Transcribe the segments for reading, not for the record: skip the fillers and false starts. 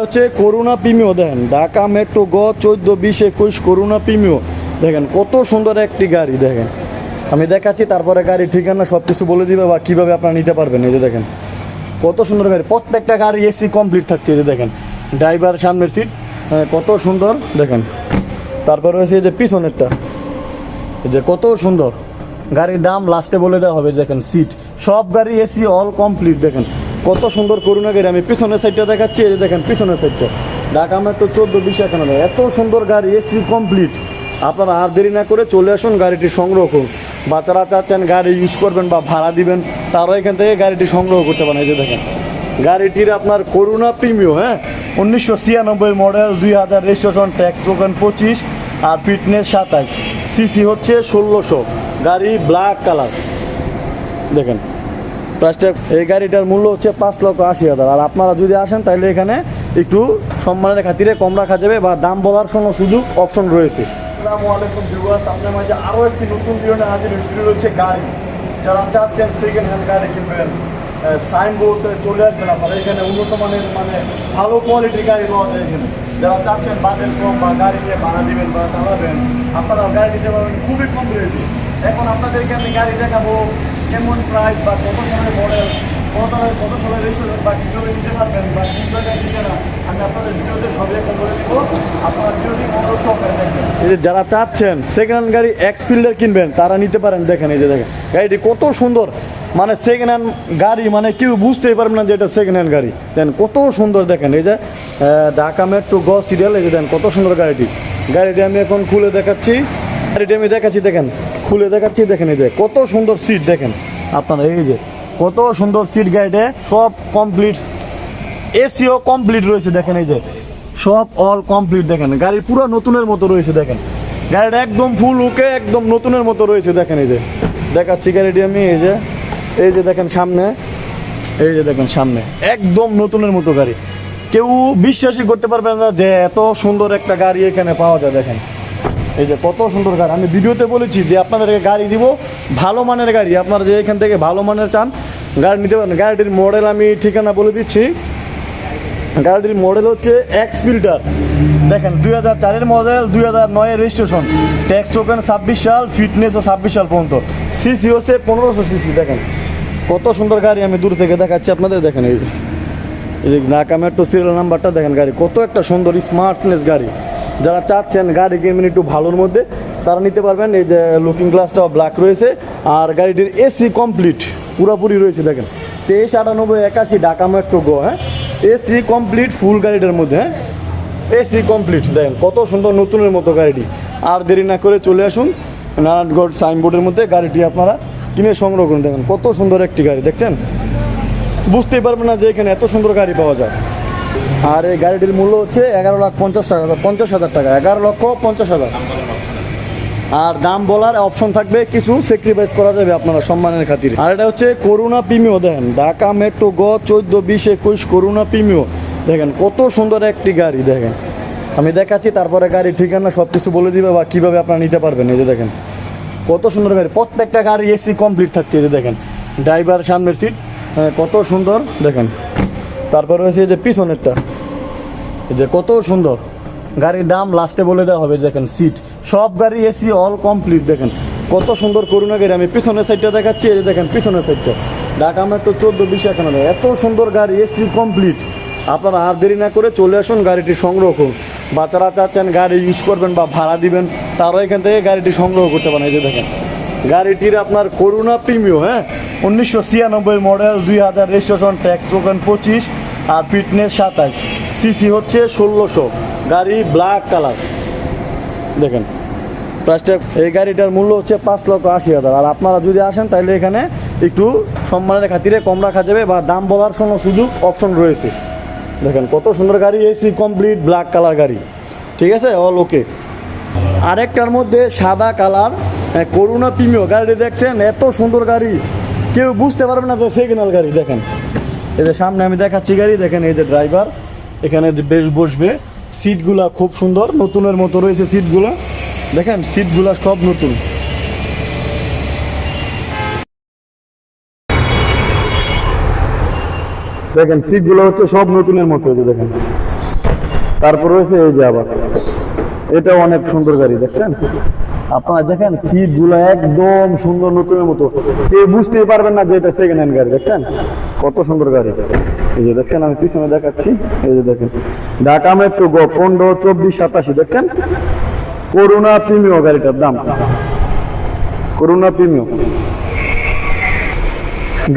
হচ্ছে করুণা প্রিমিও। দেখেন ঢাকা মেট্রো গ 14, 20, 21 করুণা প্রিমিও। দেখেন কত সুন্দর একটি গাড়ি। দেখেন আমি দেখাচ্ছি, তারপরে গাড়ির ঠিকানা সব কিছু বলে দিবে বা কীভাবে আপনারা নিতে পারবেন। এই যে দেখেন কত সুন্দর গাড়ি, প্রত্যেকটা গাড়ি এসি কমপ্লিট থাকছে। এই যে দেখেন ড্রাইভার সামনের সিট কত সুন্দর। দেখেন তারপরে হয়েছে এই যে পিছনেরটা, এই যে কত সুন্দর। গাড়ির দাম লাস্টে বলে দেওয়া হবে। দেখেন সিট সব গাড়ি এসি অল কমপ্লিট। দেখেন কত সুন্দর করুণা গাড়ি। আমি পিছনের সাইডটা দেখাচ্ছি, এই যে দেখেন পিছনের সাইডটা ঢাকা মেট্রো 14, 20, 51। এত সুন্দর গাড়ি এসি কমপ্লিট। আপনারা আর দেরি না করে চলে আসুন, গাড়িটি সংগ্রহ করুন। বাচ্চারা চাচ্ছেন গাড়ি ইউজ করবেন বা ভাড়া দিবেন, তারাও এখান থেকে গাড়িটি সংগ্রহ করতে পারেন। এই যে দেখেন গাড়িটির আপনার Corona Premio, 1996 model, 2000 registration, tax token 25 আর ফিটনেস 27, সিসি হচ্ছে 1600, গাড়ি ব্ল্যাক কালার। দেখেন প্রাইসটা, এই গাড়িটার মূল্য হচ্ছে 5,80,000। আর আপনারা যদি আসেন তাহলে এখানে একটু সম্মানের খাতিরে কম রাখা যাবে বা দাম বলার কোনো সুযোগ অপশন রয়েছে। আসসালামু আলাইকুম ভিউয়ার্স, আপনার মাঝে আরও একটি নতুন ভিডিও হাজির হচ্ছে গাড়ি। যারা চাচ্ছেন সেকেন্ড হ্যান্ড গাড়ি কিনবেন, সাইনবোর্ড চলে আসবেন আপনারা এখানে। উন্নত মানের ভালো কোয়ালিটির গাড়ি পাওয়া যায় এখানে। যারা চাচ্ছেন বাজেট কম বা গাড়ি নিয়ে ভাড়া দিবেন বা চালাবেন, আপনারা গাড়ি নিতে পারবেন খুবই কম রেটে। এখন আপনাদেরকে আমি গাড়ি দেখাবো কেমন প্রাইস বা কত সালের মডেল, কত সালের রেজিস্ট্রেশন বা কীভাবে নিতে পারবেন বা কোন জায়গায় ঠিকানা, আমি আপনাদের ভিডিওতে সবই বলে দিব। আপনারা ভিডিওটি মনোযোগ সহকারে দেখবেন। এই যে যারা চাচ্ছেন সেকেন্ড হ্যান্ড গাড়ি এক্সফিল্ডার কিনবেন, তারা নিতে পারেন। দেখেন এই যে দেখেন গাড়িটি কত সুন্দর, সেকেন্ড হ্যান্ড গাড়ি কেউ বুঝতেই পারবেন না যে এটা সেকেন্ড হ্যান্ড গাড়ি। দেন কত সুন্দর। দেখেন এই যে ঢাকা মেট্রো গ সিরিয়াল, এই যে দেন কত সুন্দর গাড়িটি আমি এখন খুলে দেখাচ্ছি। দেখেন খুলে দেখাচ্ছি। দেখেন এই যে কত সুন্দর সিট। দেখেন আপনারা এই যে কত সুন্দর সিট। গাড়িতে সব কমপ্লিট, এসিও কমপ্লিট রয়েছে। দেখেন এই যে সব অল কমপ্লিট। দেখেন গাড়ি পুরো নতুনের মতো রয়েছে। দেখেন গাড়িটা একদম ফুল ওকে, একদম নতুনের মতো রয়েছে। দেখেন এই যে দেখাচ্ছি গাড়িটি আমি। এই যে দেখেন সামনে, এই যে দেখেন সামনে একদম নতুনের মতো গাড়ি। কেউ বিশ্বাসই করতে পারবে না যে এত সুন্দর একটা গাড়ি এখানে পাওয়া যায়। দেখেন এই যে কত সুন্দর গাড়ি। আমি ভিডিওতে বলেছি যে আপনাদেরকে গাড়ি দিব ভালো মানের গাড়ি। আপনারা যে এখান থেকে ভালো মানের চান গাড়ি নিতে পারেন। গাড়িটির মডেল আমি ঠিকানা বলে দিচ্ছি। গাড়িটির মডেল হচ্ছে এক্সফিল্ডার। দেখেন 2004 মডেল, 2009 রেজিস্ট্রেশন, ট্যাক্স টোকেন 26 সাল, ফিটনেসও 26 সাল পর্যন্ত, সিসি হচ্ছে 1500 সিসি। দেখেন কত সুন্দর গাড়ি। আমি দূর থেকে দেখাচ্ছি আপনাদের। দেখেন এই যে ঢাকা মেট্রো সিরিয়াল নাম্বারটা দেখেন। গাড়ি কত একটা সুন্দর স্মার্টনেস গাড়ি। যারা চাচ্ছেন গাড়ি কিনবেন একটু ভালোর মধ্যে, তারা নিতে পারবেন। এই যে লুকিং গ্লাসটাও ব্ল্যাক রয়েছে আর গাড়িটির এসি কমপ্লিট পুরোপুরি রয়েছে। দেখেন 2398 81 ঢাকা মেট্রো গ, এসি কমপ্লিট ফুল গাড়িটার মধ্যে, এসি কমপ্লিট। দেখেন কত সুন্দর নতুনের মতো গাড়িটি। আর দেরি না করে চলে আসুন নারায়ণগড় সাইনবোর্ডের মধ্যে, গাড়িটি আপনারা কিনে সংগ্রহ করুন। দেখেন কত সুন্দর একটি গাড়ি। দেখছেন, বুঝতেই পারবেন না যে এখানে এত সুন্দর গাড়ি পাওয়া যায়। আর এই গাড়িটির মূল্য হচ্ছে 11,50,000 টাকা, 11,50,000। আর দাম বলার অপশন থাকবে, কিছু স্যাক্রিফাইস করা যাবে আপনারা সম্মানের খাতিরে। আর এটা হচ্ছে করুণা প্রিমিও। দেখেন ঢাকা মেট্রো গ 14, 20, 21 করুণা প্রিমিও। দেখেন কত সুন্দর একটি গাড়ি। দেখেন আমি দেখাচ্ছি, তারপরে গাড়ির ঠিকানা সব কিছু বলে দিবে বা কীভাবে আপনারা নিতে পারবেন। এই যে দেখেন কত সুন্দর গাড়ি, প্রত্যেকটা গাড়ি এসি কমপ্লিট থাকছে। এই যে দেখেন ড্রাইভার সামনের সিট কত সুন্দর। দেখেন তারপরে হয়েছে এই যে পিছনেরটা, এই যে কত সুন্দর। গাড়ির দাম লাস্টে বলে দেওয়া হবে। দেখেন সিট সব গাড়ি এসি অল কমপ্লিট। দেখেন কত সুন্দর করুণা গাড়ি। আমি পিছনের সাইডটা দেখাচ্ছি। এই যে দেখেন পিছনের সাইডটা ঢাকা মেট্রো 14, 20, 51। এত সুন্দর গাড়ি এসি কমপ্লিট। আপনারা আর দেরি না করে চলে আসুন, গাড়িটি সংগ্রহ করুন। বাচ্চারা চাচ্ছেন গাড়ি ইউজ করবেন বা ভাড়া দিবেন, তারাও এখান থেকে গাড়িটি সংগ্রহ করতে পারেন। এই যে দেখেন গাড়িটির আপনার Corona Premio, 1996 model, 2000 registration, tax token 25 আর ফিটনেস 27, সিসি হচ্ছে 1600, গাড়ি ব্ল্যাক কালার। দেখেন প্রাইসটা, এই গাড়িটার মূল্য হচ্ছে 5,80,000। আর আপনারা যদি আসেন তাহলে এখানে একটু সম্মানের খাতিরে কম রাখা যাবে বা দাম বলার কোনো সুযোগ অপশন রয়েছে। দেখেন কত সুন্দর গাড়ি, এসি কমপ্লিট ব্ল্যাক কালার গাড়ি। ঠিক আছে, অল ওকে। আরেকটার মধ্যে সাদা কালার করুণা প্রিমিও গাড়ি দেখছেন, এত সুন্দর গাড়ি কেউ বুঝতে পারবে না যে সেকেন্ড হ্যান্ড গাড়ি। দেখেন এই যে সামনে আমি দেখাচ্ছি গাড়ি। দেখেন এই যে ড্রাইভার এখানে বেশ বসবে, সিটগুলা খুব সুন্দর নতুনের মতো রয়েছে সিটগুলা। দেখেন সিটগুলা সব নতুন। দেখেন সিটগুলো হচ্ছে সব নতুনের মতো। দেখেন তারপর রয়েছে এই যে আবার এটা অনেক সুন্দর গাড়ি, দেখছেন আপনারা দেখেন সিট গুলো একদম সুন্দর নতুনের মতো, কেউ বুঝতেই পারবেন না যে এটা সেকেন্ড হ্যান্ড গাড়ি। দেখছেন কত সুন্দর গাড়ি, এই যে দেখছেন আমি পিছনে দেখাচ্ছি, এই যে দেখেন ঢাকা মেট্রো গো 15, 24, 87, দেখছেন করুণা প্রিমিও গাড়িটার দাম, করুণা প্রিমিও।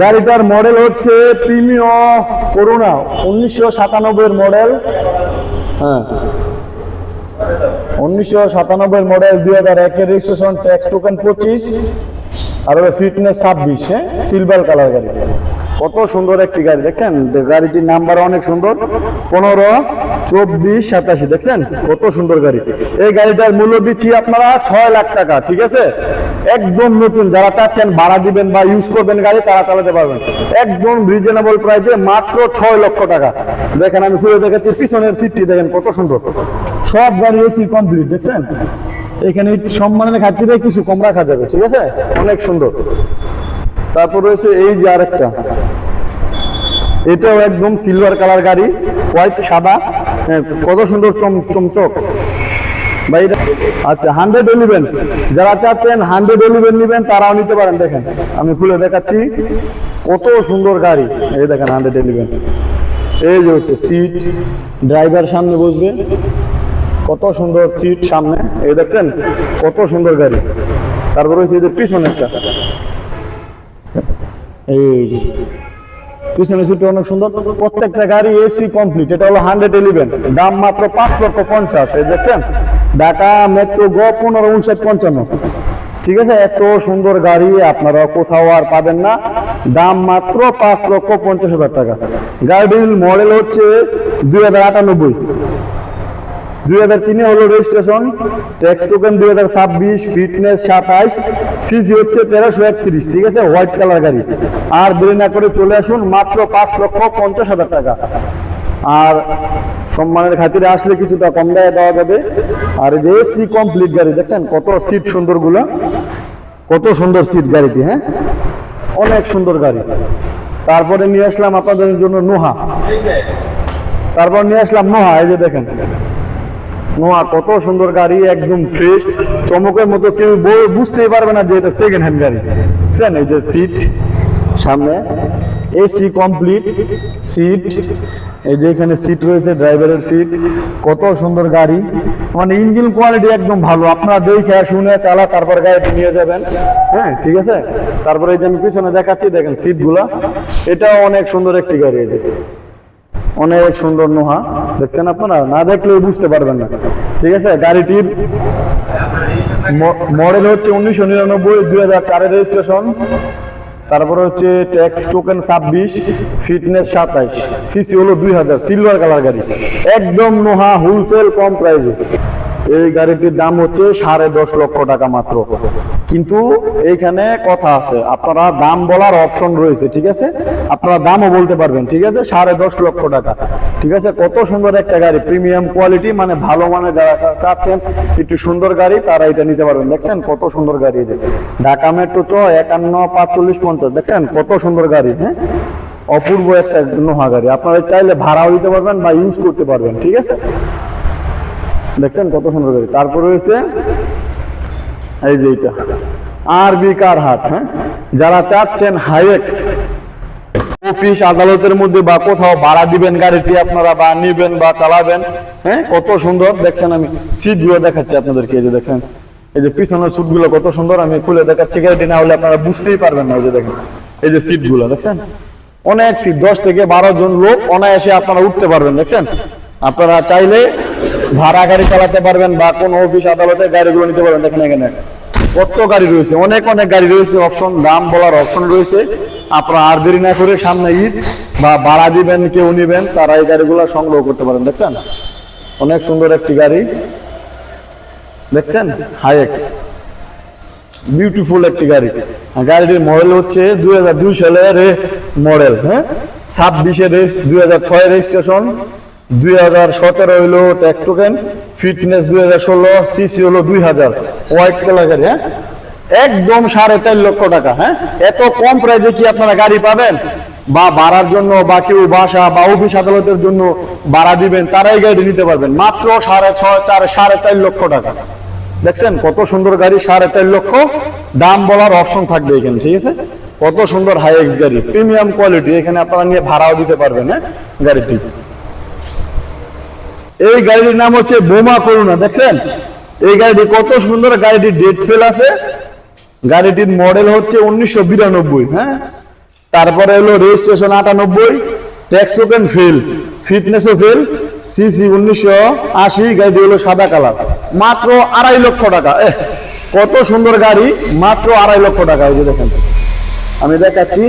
গাড়িটার মডেল হচ্ছে প্রিমিও করুণা 1997 মডেল, হ্যাঁ 1997 মডেল, 2001 রেজিস্ট্রেশন, ট্যাক্স টোকেন 25 আর ফিটনেস 26, হ্যাঁ সিলভার কালার গাড়ি। কত সুন্দর একটি গাড়ি, দেখছেন গাড়িটির নাম্বার অনেক সুন্দর 15, 24, 87, দেখছেন কত সুন্দর গাড়ি। এই গাড়িটার মূল্য দিচ্ছি আপনারা 6 লাখ টাকা, ঠিক আছে একদম নতুন। যারা চাচ্ছেন ভাড়া দিবেন বা ইউজ করবেন গাড়ি তারা চালাতে পারবেন একদম রিজনেবল প্রাইসে, মাত্র 6 লক্ষ টাকা। দেখেন আমি খুলে দেখাচ্ছি, পিছনের সিটটি দেখেন কত সুন্দর, সব গাড়ি এসি কমপ্লিট, দেখছেন এখানে সম্মানের খাতিরে কিছু কম রাখা যাবে, ঠিক আছে অনেক সুন্দর। তারপর রয়েছে এই যে আরেকটা, এটাও একদম সিলভার কালার গাড়ি, হোয়াইট সাদা, কত সুন্দর চমচক ভাই। আচ্ছা 111, যারা চাচ্ছেন 111 নেবেন তারাও নিতে পারেন। দেখেন আমি খুলে দেখাচ্ছি কত সুন্দর গাড়ি, এই দেখেন 111, এই যে হচ্ছে সিট, ড্রাইভার সামনে বসবে, কত সুন্দর সিট সামনে, এই দেখছেন কত সুন্দর গাড়ি। তারপর হচ্ছে এই যে পিছনে একটা, এই যে পিছনে সিট অনেক সুন্দর, প্রত্যেকটা গাড়ি এসি কমপ্লিট। এটা হলো 111, দাম মাত্র 5,50,000। এই দেখছেন ঢাকা মেট্রো গো 15, 59, 55, ঠিক আছে এত সুন্দর গাড়ি আপনারা কোথাও আর পাবেন না, দাম মাত্র 5,50,000 টাকা। গাড়ির মডেল হচ্ছে 2098, 2003 হলো registration, tax token 2026, fitness 27, CC হচ্ছে 1331, ঠিক আছে হোয়াইট কালার গাড়ি। আর দেরি না করে চলে আসুন, মাত্র 5,50,000 টাকা। আর সম্মানের খাতিরে আসলে কিছুটা কম দামে দেওয়া যাবে। আর যে এসি কমপ্লিট গাড়ি, দেখছেন কত সিট সুন্দর গুলা, কত সুন্দর সিট গাড়িটি, হ্যাঁ অনেক সুন্দর গাড়ি। তারপরে নিয়ে আসলাম আপনাদের জন্য নোহা, তারপর নিয়ে আসলাম নোহা, এই যে দেখেন নোহা কত সুন্দর গাড়ি, একদম ফ্রেশ চমকের মতো, কেউ বুঝতেই পারবে না যে এটা সেকেন্ড হ্যান্ড গাড়ি। বুঝছেন এই যে সিট সামনে, এসি কমপ্লিট সিট, এই যে এখানে সিট রয়েছে ড্রাইভারের সিট, কত সুন্দর গাড়ি, মানে ইঞ্জিন কোয়ালিটি একদম ভালো। আপনারা দেখে শুনে চালা তারপর গাড়িটি নিয়ে যাবেন, হ্যাঁ ঠিক আছে। তারপরে এই যে আমি পিছনে দেখাচ্ছি, দেখেন সিট গুলা, এটাও অনেক সুন্দর একটি গাড়ি, এই যে অনেক সুন্দর নোহা, দেখছেন আপনারা না দেখলে বুঝতে পারবেন না, ঠিক আছে। গাড়িটির মডেল হচ্ছে 1999, 2004 রেজিস্ট্রেশন, তারপরে হচ্ছে ট্যাক্স টোকেন 26, ফিটনেস 27, সিসি হলো 2000, সিলভার কালার গাড়ি, একদম নোহা হোলসেল কম প্রাইসে। এই গাড়িটির দাম হচ্ছে 10.5 লক্ষ টাকা মাত্র। কিন্তু এইখানে কথা আছে, আপনারা দাম বলার অপশন রয়েছে, ঠিক আছে আপনারা দামও বলতে পারবেন, ঠিক আছে 10.5 লক্ষ টাকা, ঠিক আছে। কত সুন্দর একটা গাড়ি, প্রিমিয়াম কোয়ালিটি, মানে ভালো মানে যারা চাচ্ছেন একটু সুন্দর গাড়ি তারা এটা নিতে পারবেন। দেখছেন কত সুন্দর গাড়ি, এই যে ঢাকা মেট্রো 51, 45, 50, দেখছেন কত সুন্দর গাড়ি, হ্যাঁ অপূর্ব একটা নোহা গাড়ি। আপনারা চাইলে ভাড়াও দিতে পারবেন বা ইউজ করতে পারবেন, ঠিক আছে। দেখছেন কত সুন্দর গাড়ি। তারপর রয়েছে এই যে এটা আরবি কার হাট, হ্যাঁ যারা চাচ্ছেন হাইএক্স, অফিস আদালতের মধ্যে বা কোথাও ভাড়া দিবেন গাড়িটি আপনারা, বা নিবেন বা চালাবেন, হ্যাঁ কত সুন্দর। দেখছেন আমি সিট গুলো দেখাচ্ছি আপনাদেরকে, এই যে দেখেন এই যে পিছনের সিট গুলো কত সুন্দর, আমি খুলে দেখাচ্ছি, গাড়িটি না হলে আপনারা বুঝতেই পারবেন না। এই যে দেখেন এই যে সিট গুলো, দেখছেন অনেক সিট, 10 থেকে 12 জন লোক অনায়াসে আপনারা উঠতে পারবেন। দেখছেন আপনারা চাইলে ভাড়া গাড়ি চালাতে পারবেন বা কোন অফিস আদালতে গাড়িগুলো নিতে পারবেন। দেখেন এখানে কত গাড়ি রয়েছে, অনেক গাড়ি রয়েছে, অপশন দাম বলার অপশন রয়েছে। আপনারা আর দেরি না করে সামনে ঈদ বা ভাড়া দিবেন কেউ নিবেন তারা এই গাড়িগুলো সংগ্রহ করতে পারেন। দেখছেন অনেক সুন্দর একটি গাড়ি, দেখছেন হাইএক্স, বিউটিফুল একটি গাড়ি। গাড়িটির মডেল হচ্ছে 2002 সালের মডেল, হ্যাঁ 26 2006 রেজিস্ট্রেশন, 2017 হইলো ট্যাক্স টোকেন, ফিটনেস 2016, সিসি হলো 2000, হোয়াইট কালার গাড়ি, হ্যাঁ একদম 4.5 লক্ষ টাকা। হ্যাঁ এত কম প্রাইসে কি আপনারা গাড়ি পাবেন? বা ভাড়ার জন্য বা কেউ বাসা বা অফিস আদালতের জন্য ভাড়া দিবেন, তারাই গাড়ি নিতে পারবেন মাত্র 4.5 লক্ষ টাকা। দেখছেন কত সুন্দর গাড়ি, 4.5 লক্ষ দাম বলার অপশন থাকবে এখানে, ঠিক আছে। কত সুন্দর হাইএক্স গাড়ি, প্রিমিয়াম কোয়ালিটি, এখানে আপনারা নিয়ে ভাড়াও দিতে পারবেন। হ্যাঁ, গাড়িটি, এই গাড়িটির নাম হচ্ছে বোমা করুণা। দেখছেন এই গাড়িটি কত সুন্দর, গাড়িটির ডেট ফেল আছে, গাড়িটির মডেল হচ্ছে 1992। হ্যাঁ, তারপরে হলো রেজিস্ট্রেশন 98, ট্যাক্স টোকেন ফেল, ফিটনেসও ফেল, সিসি 1980, গাড়িটি হলো সাদা কালার, মাত্র 2.5 লক্ষ টাকা। কত সুন্দর গাড়ি, মাত্র 2.5 লক্ষ টাকা। এই যে দেখেন, আমি দেখাচ্ছি,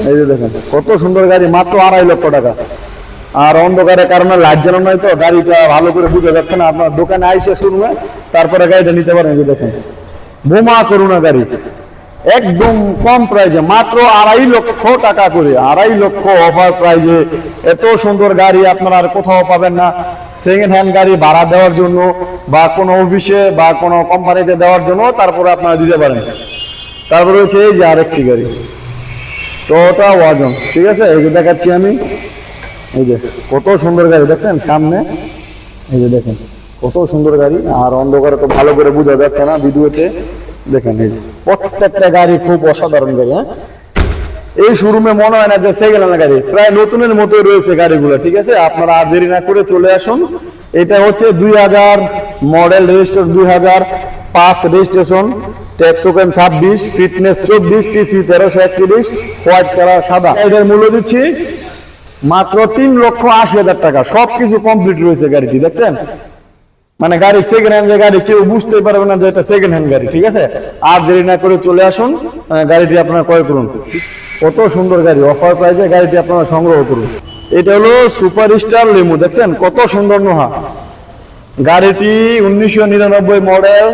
এই যে দেখেন কত সুন্দর গাড়ি, মাত্র 2.5 লক্ষ টাকা। আর অন্ধকারের কারণে লাইট জ্বালানো নাই তো গাড়িটা ভালো করে বোঝা যাচ্ছে না, আপনার দোকানে আইসে শুনবে তারপরে গাড়িটা নিতে পারেন। এই যে দেখেন বোমা করুণা গাড়ি, একদম কম প্রাইজে, মাত্র 2.5 লক্ষ টাকা করে, 2.5 লক্ষ অফার প্রাইজে এত সুন্দর গাড়ি আপনারা আর কোথাও পাবেন না। সেকেন্ড হ্যান্ড গাড়ি ভাড়া দেওয়ার জন্য বা কোনো অফিসে বা কোনো কোম্পানিতে দেওয়ার জন্য তারপরে আপনারা দিতে পারেন। তারপরে হচ্ছে এই যে আরেকটি গাড়ি, টয়োটা ওয়াগন, ঠিক আছে। এই যে দেখাচ্ছি আমি, এই যে কত সুন্দর গাড়ি, দেখছেন সামনে, এই যে দেখেন কত সুন্দর গাড়ি। আর অন্ধকারে তো ভালো করে বোঝা যাচ্ছে না ভিডিওতে, দেখেন এই যে প্রত্যেকটা গাড়ি খুব অসাধারণ গাড়ি। হ্যাঁ, এই শোরুমে মনে হয় না যে সেকেন্ড হ্যান্ড গাড়ি, প্রায় নতুনের মতোই রয়েছে গাড়িগুলো, ঠিক আছে। আপনারা আর দেরি না করে চলে আসুন। এটা হচ্ছে 2000 model, registration 2005, registration, tax token 26, fitness 24, CC 1331, white colour সাদা। এটার মূল্য দিচ্ছি মাত্র 3,80,000 টাকা। সবকিছু কমপ্লিট রয়েছে গাড়িটি, দেখছেন। মানে গাড়ি সেকেন্ড হ্যান্ড গাড়ি, কেউ বুঝতেই পারবে না যে এটা সেকেন্ড হ্যান্ড গাড়ি, ঠিক আছে। আর দেরি না করে চলে আসুন, গাড়িটি আপনারা ক্রয় করুন। কত সুন্দর গাড়ি, অফার প্রাইসে গাড়িটি আপনারা সংগ্রহ করুন। এটা হলো সুপার স্টার লেমু, দেখছেন কত সুন্দর নোহা গাড়িটি, 1999 মডেল,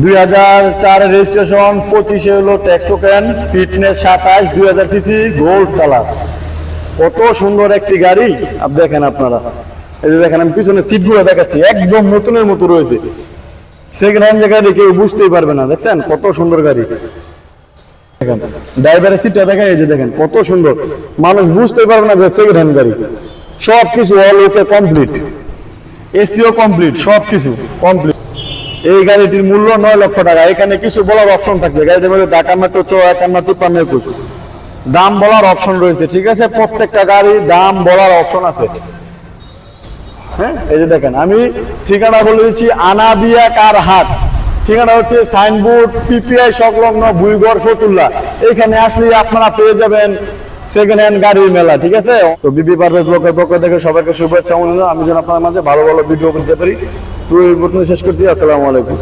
2004 রেজিস্ট্রেশন, 25 হলো tax token, fitness 27, 2000 CC, gold colour. কত সুন্দর একটি গাড়ি, দেখেন আপনারা। এই যে দেখেন আমি পিছনে সিটগুলো দেখাচ্ছি, একদম নতুনের মতো রয়েছে। সেকেন্ড হ্যান্ড গাড়ি কেউ বুঝতেই পারবে না, দেখছেন কত সুন্দর গাড়ি। দেখেন ড্রাইভারের সিটটা দেখেন, এই যে দেখেন কত সুন্দর, মানুষ বুঝতেই পারবে না যে সেকেন্ড হ্যান্ড গাড়ি। সবকিছু অল ওকে কমপ্লিট, এসিও কমপ্লিট, সবকিছু কমপ্লিট। এই গাড়িটির মূল্য 9 লক্ষ টাকা। এখানে কিছু বলার অপশন থাকছে, গাড়িটির মধ্যে ঢাকা মেট্রো 54, দাম বলার অপশন রয়েছে, ঠিক আছে। প্রত্যেকটা গাড়ি দাম বলার অপশন আছে। হ্যাঁ, এই যে দেখেন আমি ঠিকানা বলে দিচ্ছি, আনাবিয়া কার হাট, ঠিকানা হচ্ছে সাইনবোর্ড পিপিআই সংলগ্ন ভুইগড় ফতুল্লা। এখানে আসলে আপনারা পেয়ে যাবেন সেকেন্ড হ্যান্ড গাড়ির মেলা, ঠিক আছে। তো বিবি পারভেজ ব্লগের পক্ষ থেকে সবাইকে শুভেচ্ছা। আমি যেন আপনার মাঝে ভালো ভালো ভিডিও করতে পারি। তো এই পর্যন্ত শেষ করছি, আসসালামু আলাইকুম।